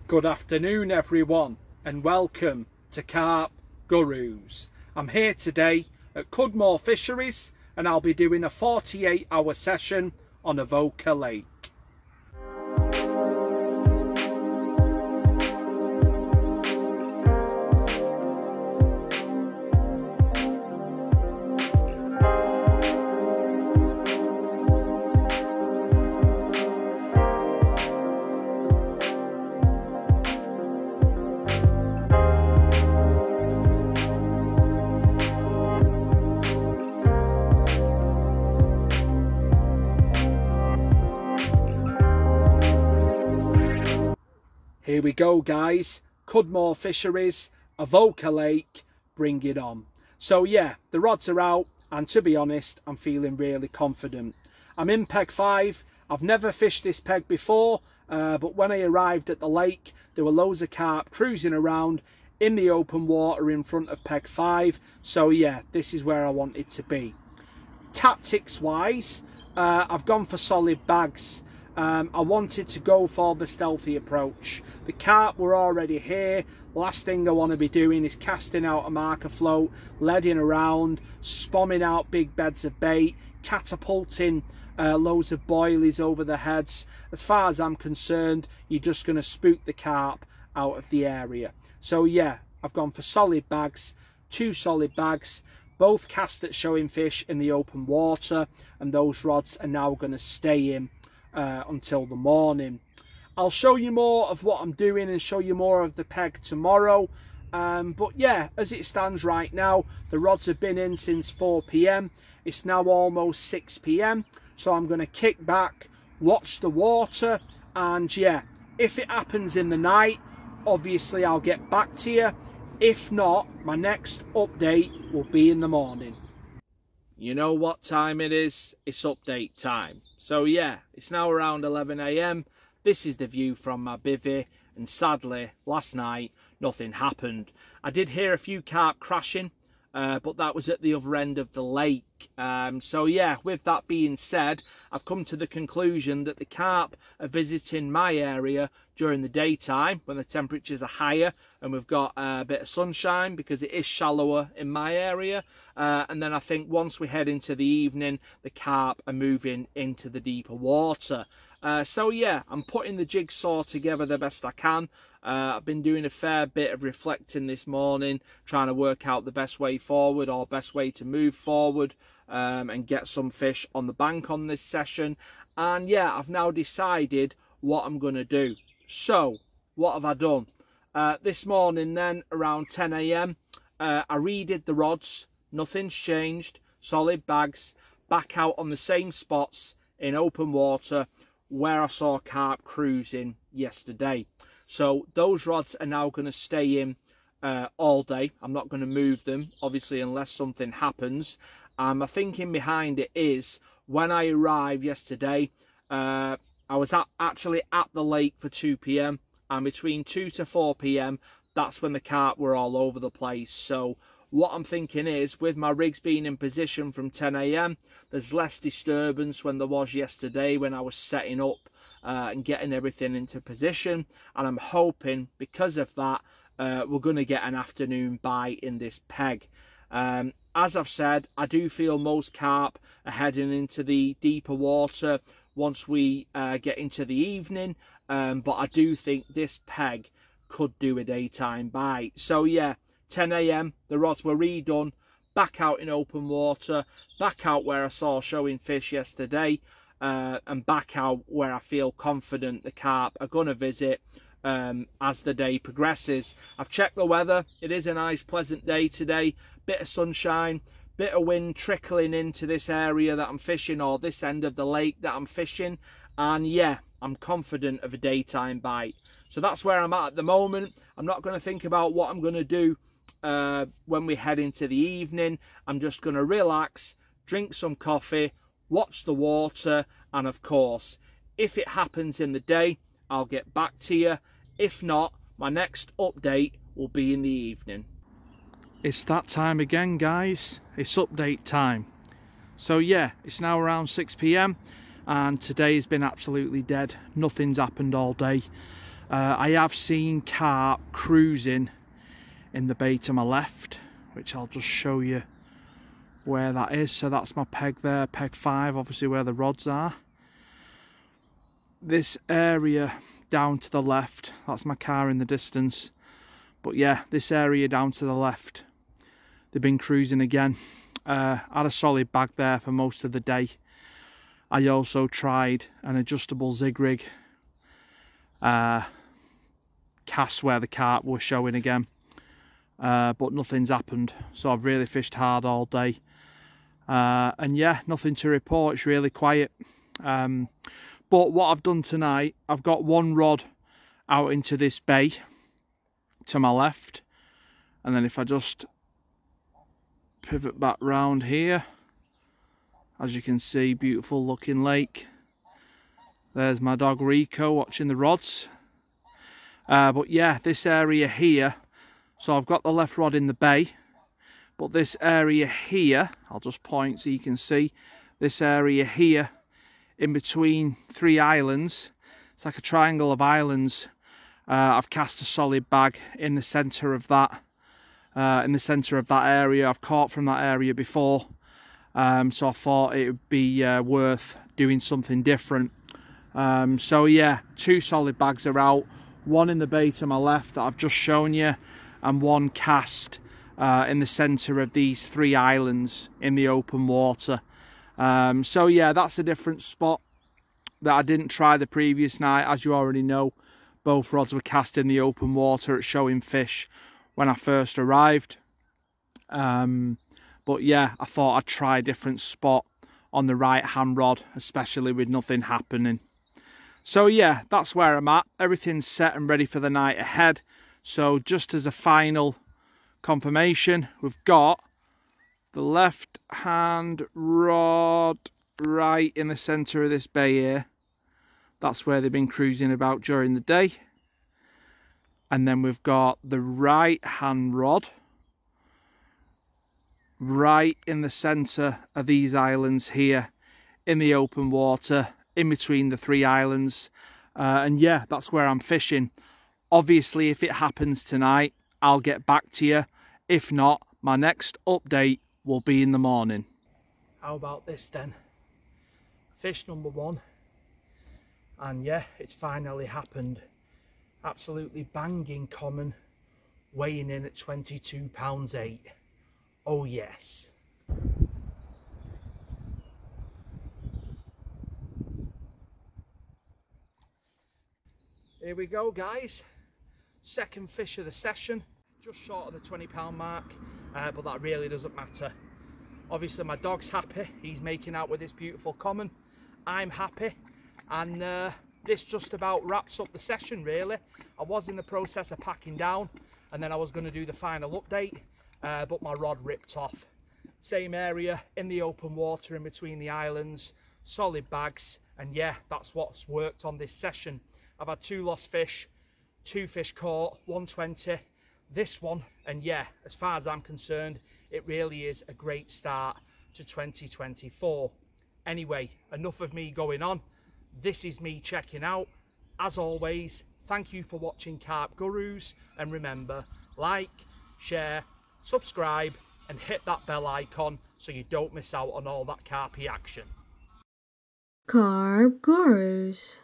Good afternoon everyone and welcome to Carp Gurus. I'm here today at Cudmore Fisheries and I'll be doing a 48-hour session on Avoca Lake. Here we go guys, Cudmore Fisheries, Avoca Lake, bring it on. So yeah, the rods are out and to be honest, I'm feeling really confident. I'm in peg 5, I've never fished this peg before, but when I arrived at the lake, there were loads of carp cruising around in the open water in front of peg 5. So yeah, this is where I want it to be. Tactics wise, I've gone for solid bags. I wanted to go for the stealthy approach. The carp were already here. Last thing I want to be doing is casting out a marker float, leading around, spomming out big beds of bait, catapulting loads of boilies over the heads. As far as I'm concerned, you're just going to spook the carp out of the area. So yeah, I've gone for solid bags, 2 solid bags, both cast at showing fish in the open water, and those rods are now going to stay in until the morning. I'll show you more of what I'm doing and show you more of the peg tomorrow, but yeah, as it stands right now, the rods have been in since 4 p.m. It's now almost 6 p.m, so I'm going to kick back, watch the water, and yeah, if it happens in the night, obviously I'll get back to you. If not, my next update will be in the morning. You know what time it is? It's update time. So yeah, it's now around 11 a.m. This is the view from my bivvy, and sadly, last night, nothing happened. I did hear a few carp crashing, but that was at the other end of the lake. So yeah, with that being said, I've come to the conclusion that the carp are visiting my area during the daytime when the temperatures are higher and we've got a bit of sunshine, because it is shallower in my area. And then I think once we head into the evening, the carp are moving into the deeper water. So yeah, I'm putting the jigsaw together the best I can. I've been doing a fair bit of reflecting this morning, trying to work out the best way forward or best way to move forward, and get some fish on the bank on this session. And yeah, I've now decided what I'm going to do. So what have I done? This morning then, around 10 a.m, I redid the rods. Nothing's changed. Solid bags, back out on the same spots in open water where I saw carp cruising yesterday. So those rods are now going to stay in all day. I'm not going to move them, obviously, unless something happens. My thinking behind it is, when I arrived yesterday, I was actually at the lake for 2 p.m, and between 2 to 4 p.m, that's when the carp were all over the place. So what I'm thinking is, with my rigs being in position from 10 a.m, there's less disturbance when there was yesterday when I was setting up and getting everything into position. And I'm hoping, because of that, we're going to get an afternoon bite in this peg. As I've said, I do feel most carp are heading into the deeper water once we get into the evening, but I do think this peg could do a daytime bite. So yeah, 10 a.m, the rods were redone, back out in open water, back out where I saw showing fish yesterday, and back out where I feel confident the carp are going to visit as the day progresses. I've checked the weather. It is a nice pleasant day today, bit of sunshine, bit of wind trickling into this area that I'm fishing, or this end of the lake that I'm fishing, and yeah, I'm confident of a daytime bite. So that's where I'm at the moment. I'm not going to think about what I'm going to do when we head into the evening. I'm just going to relax, drink some coffee, watch the water, and of course, if it happens in the day, I'll get back to you. If not, my next update will be in the evening. It's that time again, guys. It's update time. So yeah, it's now around 6 p.m, and today's been absolutely dead. Nothing's happened all day. I have seen carp cruising in the bay to my left, which I'll just show you where that is. So that's my peg there, peg 5, obviously where the rods are. This area down to the left, that's my car in the distance. But yeah, this area down to the left, they've been cruising again. Had a solid bag there for most of the day. I also tried an adjustable zig rig cast where the carp were showing again, but nothing's happened. So I've really fished hard all day, and yeah, nothing to report. It's really quiet. But what I've done tonight, I've got one rod out into this bay to my left, and then if I just pivot back round here, as you can see, beautiful looking lake. There's my dog Rico watching the rods. But yeah, this area here, so I've got the left rod in the bay, but this area here, I'll just point so you can see, this area here in between 3 islands, it's like a triangle of islands. I've cast a solid bag in the centre of that, area. I've caught from that area before, so I thought it would be worth doing something different. So yeah, 2 solid bags are out, one in the bay to my left that I've just shown you, and one cast in the centre of these 3 islands in the open water. So yeah, that's a different spot that I didn't try the previous night. As you already know, both rods were cast in the open water at showing fish when I first arrived. But yeah, I thought I'd try a different spot on the right hand rod, especially with nothing happening. So yeah, that's where I'm at. Everything's set and ready for the night ahead. So just as a final confirmation, we've got the left hand rod right in the centre of this bay here. That's where they've been cruising about during the day. And then we've got the right hand rod right in the centre of these islands here in the open water, in between the 3 islands. And yeah, that's where I'm fishing. Obviously, if it happens tonight, I'll get back to you. If not, my next update will be in the morning. How about this then? Fish number 1. And yeah, it's finally happened. Absolutely banging common, weighing in at 22 pounds 8. Oh yes. Here we go, guys. Second fish of the session, just short of the 20 pound mark, but that really doesn't matter. Obviously my dog's happy, he's making out with this beautiful common. I'm happy, and this just about wraps up the session really. I was in the process of packing down, and then I was going to do the final update, but my rod ripped off. Same area in the open water in between the islands, solid bags, and yeah, that's what's worked on this session. I've had 2 lost fish, 2 fish caught, 120, this one, and yeah, as far as I'm concerned, it really is a great start to 2024. Anyway, enough of me going on. This is me checking out. As always, thank you for watching Carp Gurus, and remember, like, share, subscribe, and hit that bell icon so you don't miss out on all that carpy action. Carp Gurus.